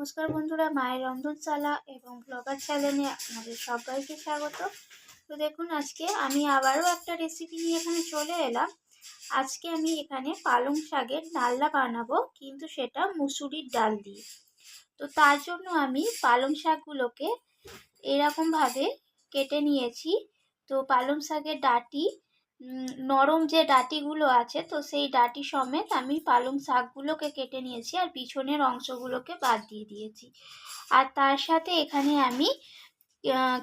নমস্কার বন্ধুরা, মায়ের রন্ধনশালা এবং ব্লগার চ্যানেলে আপনাদের সবাইকে স্বাগত। তো দেখুন, আজকে আমি আবারও একটা রেসিপি নিয়ে এখানে চলে এলাম। আজকে আমি এখানে পালং শাকের ডালনা বানাবো, কিন্তু সেটা মুসুরির ডাল দিয়ে। তো তার জন্য আমি পালং শাকগুলোকে এরকমভাবে কেটে নিয়েছি। তো পালং শাকের ডাঁটি, নরম যে ডাঁটিগুলো আছে, তো সেই ডাঁটি সমেত আমি পালং শাকগুলোকে কেটে নিয়েছি আর পিছনের অংশগুলোকে বাদ দিয়ে দিয়েছি। আর তার সাথে এখানে আমি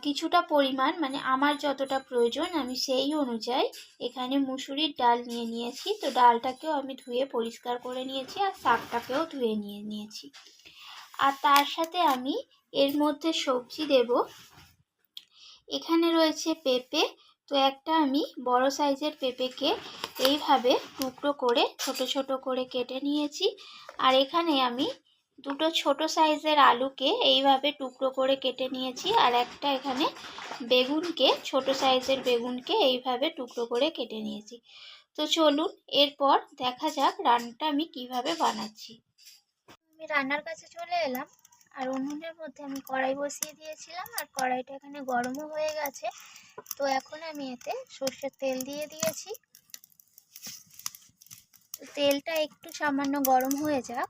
কিছুটা পরিমাণ, মানে আমার যতটা প্রয়োজন আমি সেই অনুযায়ী এখানে মুসুরির ডাল নিয়ে নিয়েছি। তো ডালটাকেও আমি ধুয়ে পরিষ্কার করে নিয়েছি আর শাকটাকেও ধুয়ে নিয়েছি। আর তার সাথে আমি এর মধ্যে সবজি দেব। এখানে রয়েছে পেঁপে। তো একটা আমি বড় সাইজের পেঁপেকে এইভাবে টুকরো করে ছোট ছোট করে কেটে নিয়েছি। আর এখানে আমি দুটো ছোট সাইজের আলুকে এইভাবে টুকরো করে কেটে নিয়েছি। আর একটা এখানে বেগুনকে, ছোট সাইজের বেগুনকে এইভাবে টুকরো করে কেটে নিয়েছি। তো চলুন এরপর দেখা যাক রান্নাটা আমি কিভাবে বানাচ্ছি। আমি রান্নার কাছে চলে এলাম। আর উনুনের মধ্যে আমি কড়াই বসিয়ে দিয়েছিলাম, আর কড়াইটা এখানে গরমও হয়ে গেছে। তো এখন আমি এতে সর্ষের তেল দিয়ে দিয়েছি। তো তেলটা একটু সামান্য গরম হয়ে যাক।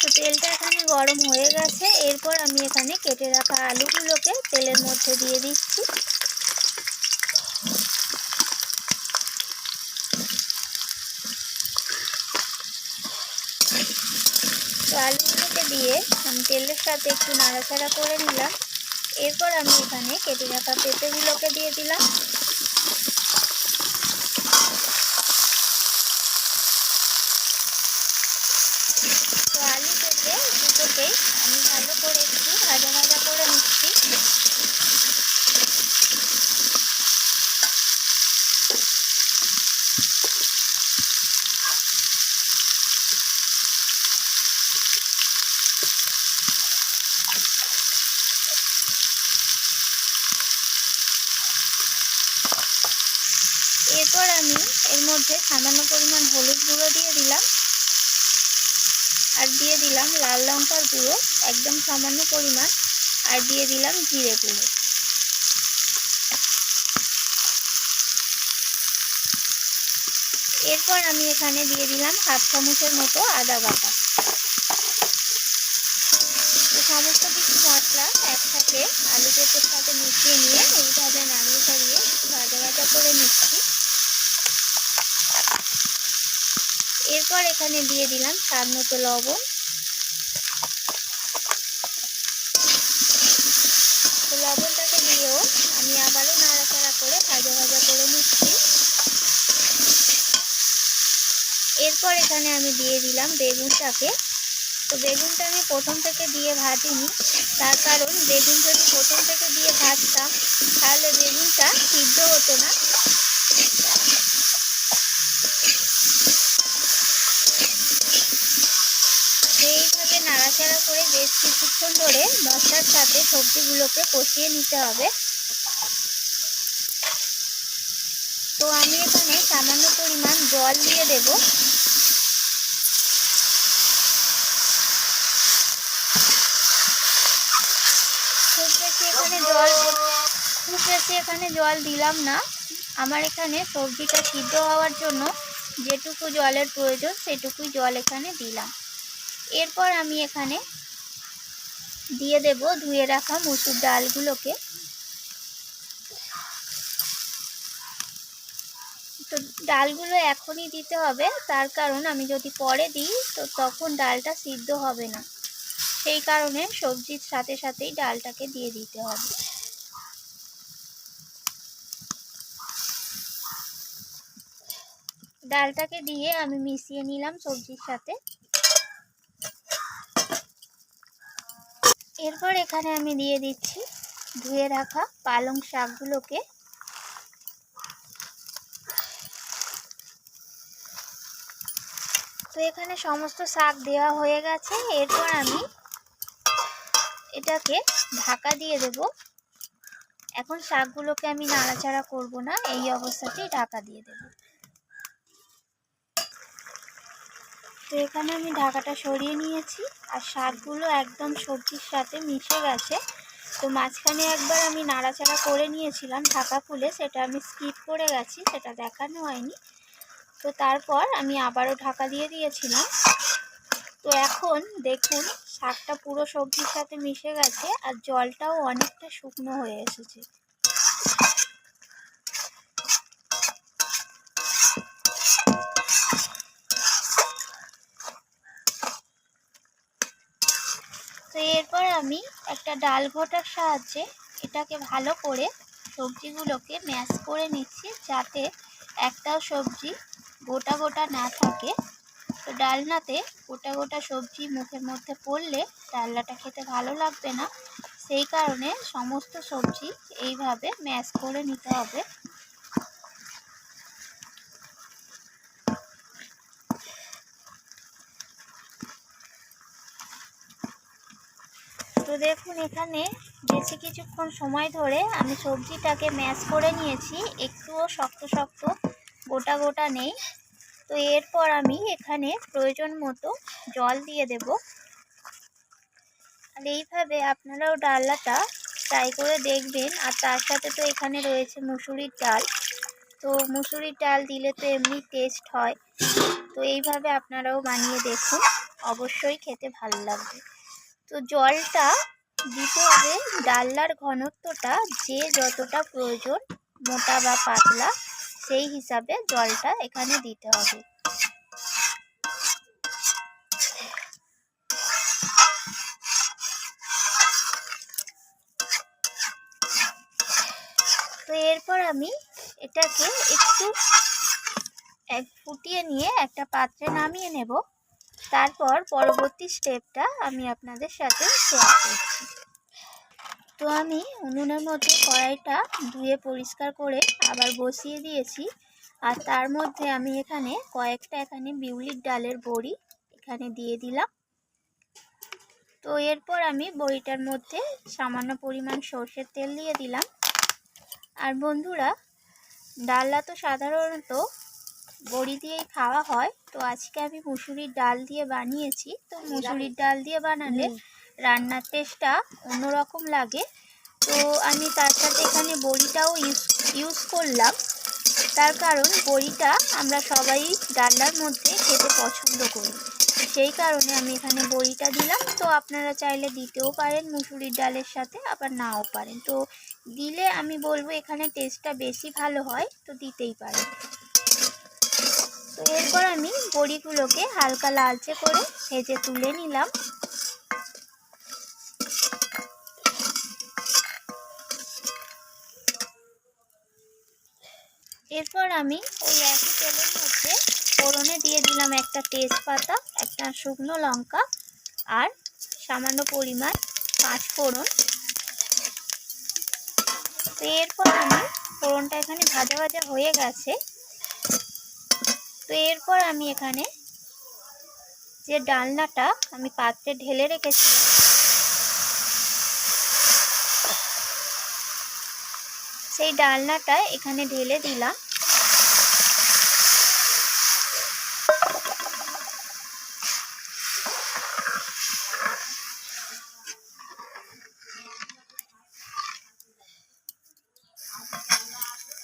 তো তেলটা এখানে গরম হয়ে গেছে। এরপর আমি এখানে কেটে রাখা আলুগুলোকে তেলের মধ্যে দিয়ে দিচ্ছি। তো আলুগুলোকে দিয়ে আমি তেলের সাথে একটু নাড়াচাড়া করে নিলাম। এরপর আমি এখানে কেটে রাখা পেঁপেগুলোকে দিয়ে দিলাম। তো আলু পেঁপে দুটোকেই আমি ভালো করে একটু ভাজা ভাজা করে নিচ্ছি। এরপর আমি এর মধ্যে সামান্য পরিমাণ হলুদ গুঁড়ো দিয়ে দিলাম, আর দিয়ে দিলাম লাল লঙ্কার গুঁড়ো একদম সামান্য পরিমাণ, আর দিয়ে দিলাম জিরে গুঁড়ো। এরপর আমি এখানে দিয়ে দিলাম হাফ চামচের মতো আদা বাটা। সমস্ত কিছু মশলা একসাথে আলু পেঁপের সাথে মিশিয়ে নিয়ে এইভাবে নাড়িয়ে ছাড়িয়ে একটু ভাজা ভাজা করে নিচ্ছি। এরপর এখানে দিয়ে দিলাম স্বাদ মতো লবণ। তো লবণটাকে দিয়েও আমি আবারও নাড়াচাড়া করে ভাজা ভাজা করে নিচ্ছি। এরপর এখানে আমি দিয়ে দিলাম বেগুনটাকে। তো বেগুনটা আমি প্রথম থেকে দিয়ে ভাজিনি, তার কারণ বেগুন যদি প্রথম থেকে দিয়ে ভাজতাম তাহলে বেগুনটা সিদ্ধ হতো না। এইভাবে নাড়াচাড়া করে বেশ কিছুক্ষণ ধরে মশলার সাথে সবজিগুলোকে কষিয়ে নিতে হবে। তো আমি এখানে সামান্য পরিমাণ জল দিয়ে দেব। খুব বেশি এখানে জল দিলাম না। আমার এখানে সবজিটা সিদ্ধ হওয়ার জন্য যেটুকু জলের প্রয়োজন সেটুকুই জল এখানে দিলাম। এরপর আমি এখানে দিয়ে দেব ধুয়ে রাখা মসুর ডালগুলোকে। তো ডালগুলো এখনই দিতে হবে, তার কারণ আমি যদি পরে দিই তো তখন ডালটা সিদ্ধ হবে না। সেই কারণে সবজির সাথে সাথেই ডালটাকে দিয়ে দিতে হবে। ডালটাকে দিয়ে আমি মিশিয়ে নিলাম সবজির সাথে। এরপর এখানে আমি দিয়ে দিচ্ছি ধুয়ে রাখা পালং শাকগুলোকে। তো এখানে সমস্ত শাক দেওয়া হয়ে গেছে। এরপর আমি এটাকে ঢাকা দিয়ে দেব। এখন শাকগুলোকে আমি নাড়াচাড়া করব না, এই অবস্থাতেই ঢাকা দিয়ে দেব। তো এখানে আমি ঢাকাটা সরিয়ে নিয়েছি আর শাকগুলো একদম সবজির সাথে মিশে গেছে। তো মাঝখানে একবার আমি নাড়াচাড়া করে নিয়েছিলাম ঢাকা খুলে, সেটা আমি স্কিপ করে গেছি, সেটা দেখানো হয়নি। তো তারপর আমি আবারও ঢাকা দিয়ে দিয়েছিলাম। তো এখন দেখুন শাকটা পুরো সবজির সাথে মিশে গেছে আর জলটাও অনেকটা শুকনো হয়ে এসেছে। তো এরপর আমি একটা ডাল ঘোটার সাহায্যে এটাকে ভালো করে সবজিগুলোকে ম্যাশ করে নিচ্ছি, যাতে একটাও সবজি গোটা গোটা না থাকে। তো ডালনাতে গোটা গোটা সবজি মুখের মধ্যে পড়লে ডালনাটা খেতে ভালো লাগবে না, সেই কারণে সমস্ত সবজি এইভাবে ম্যাশ করে নিতে হবে। তো দেখুন এখানে বেশি কিছুক্ষণ সময় ধরে আমি সবজিটাকে ম্যাশ করে নিয়েছি, একটুও শক্ত শক্ত গোটা গোটা নেই। তো এরপর আমি এখানে প্রয়োজন মতো জল দিয়ে দেব। আর এইভাবে আপনারাও ডালনাটা ট্রাই করে দেখবেন। আর তার সাথে তো এখানে রয়েছে মুসুরির ডাল, তো মুসুরির ডাল দিলে তো এমনি টেস্ট হয়। তো এইভাবে আপনারাও বানিয়ে দেখুন, অবশ্যই খেতে ভালো লাগবে। তো জলটা দিতে হবে ডালনার ঘনত্বটা যে যতটা প্রয়োজন, মোটা বা পাতলা, সেই হিসাবে জলটা এখানে দিতে হবে। তো এরপর আমি এটাকে একটু ফুটিয়ে নিয়ে একটা পাত্রে নামিয়ে নেব। তারপর পরবর্তী স্টেপটা আমি আপনাদের সাথে শেয়ার করছি। তো আমি উনুনের মধ্যে কড়াইটা ধুয়ে পরিষ্কার করে আবার বসিয়ে দিয়েছি। আর তার মধ্যে আমি এখানে কয়েকটা বিউলির ডালের বড়ি এখানে দিয়ে দিলাম। তো এরপর আমি বড়িটার মধ্যে সামান্য পরিমাণ সর্ষের তেল দিয়ে দিলাম। আর বন্ধুরা, ডালনা তো সাধারণত বড়ি দিয়েই খাওয়া হয়, তো আজকে আমি মুসুরির ডাল দিয়ে বানিয়েছি। তো মুসুরির ডাল দিয়ে বানালে রান্নার টেস্টটা অন্যরকম লাগে। তো আমি তার সাথে এখানে বড়িটাও ইউজ করলাম, তার কারণ বড়িটা আমরা সবাই ডালনার মধ্যে খেতে পছন্দ করি, সেই কারণে আমি এখানে বড়িটা দিলাম। তো আপনারা চাইলে দিতেও পারেন মুসুরির ডালের সাথে, আবার নাও পারেন। তো দিলে আমি বলবো এখানে টেস্টটা বেশি ভালো হয়, তো দিতেই পারেন। তো এরপর আমি বড়িগুলোকে হালকা লালচে করে ভেজে তুলে নিলাম। এরপর আমি ওই একই তেলের মধ্যে ফোড়নে দিয়ে দিলাম একটা তেজপাতা, একটা শুকনো লঙ্কা আর সামান্য পরিমাণ 5 ফোড়ন। তো এরপর আমি ফোড়নটা এখানে ভাজা ভাজা হয়ে গেছে। তো এরপর আমি এখানে যে ডালনাটা আমি পাত্রে ঢেলে রেখেছি, সেই ডালনাটা এখানে ঢেলে দিলাম।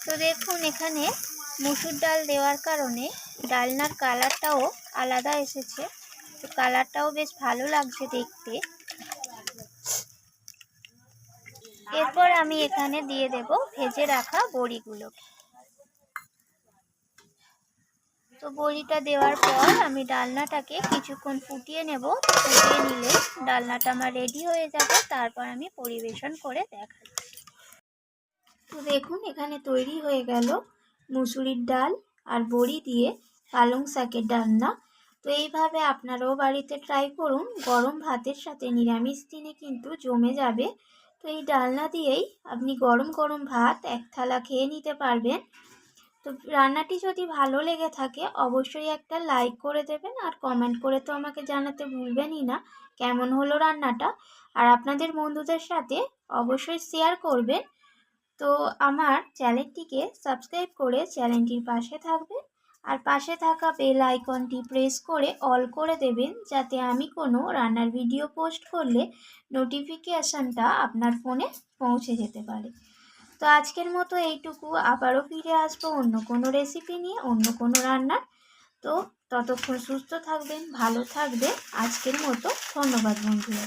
তো দেখুন এখানে মুসুর ডাল দেওয়ার কারণে ডালনার কালারটাও আলাদা এসেছে, তো কালারটাও বেশ ভালো লাগছে দেখতে। এরপর আমি এখানে দিয়ে দেব ভেজে রাখা বড়িগুলো। তো বড়িটা দেওয়ার পর আমি ডালনাটাকে কিছুক্ষণ ফুটিয়ে নেব। ফুটিয়ে নিলে ডালনাটা আমার রেডি হয়ে যাবে, তারপর আমি পরিবেশন করে দেখাচ্ছি। তো দেখুন এখানে তৈরি হয়ে গেল মুসুরির ডাল আর বড়ি দিয়ে পালং শাকের ডালনা। তো এইভাবে আপনারাও বাড়িতে ট্রাই করুন, গরম ভাতের সাথে নিরামিষ দিনে কিন্তু জমে যাবে। তো এই ডালনা দিয়েই আপনি গরম গরম ভাত এক থালা খেয়ে নিতে পারবেন। তো রান্নাটি যদি ভালো লেগে থাকে অবশ্যই একটা লাইক করে দেবেন, আর কমেন্ট করে তো আমাকে জানাতে ভুলবেনই না কেমন হলো রান্নাটা। আর আপনাদের বন্ধুদের সাথে অবশ্যই শেয়ার করবেন। তো আমার চ্যানেলটিকে সাবস্ক্রাইব করে চ্যানেলটির পাশে থাকবেন আর পাশে থাকা বেল আইকনটি প্রেস করে অল করে দেবেন, যাতে আমি কোনো রান্নার ভিডিও পোস্ট করলে নোটিফিকেশানটা আপনার ফোনে পৌঁছে যেতে পারে। তো আজকের মতো এইটুকু, আবারও ফিরে আসবো অন্য কোনো রেসিপি নিয়ে, অন্য কোনো রান্নার। তো ততক্ষণ সুস্থ থাকবেন, ভালো থাকবেন। আজকের মতো ধন্যবাদ বন্ধুরা।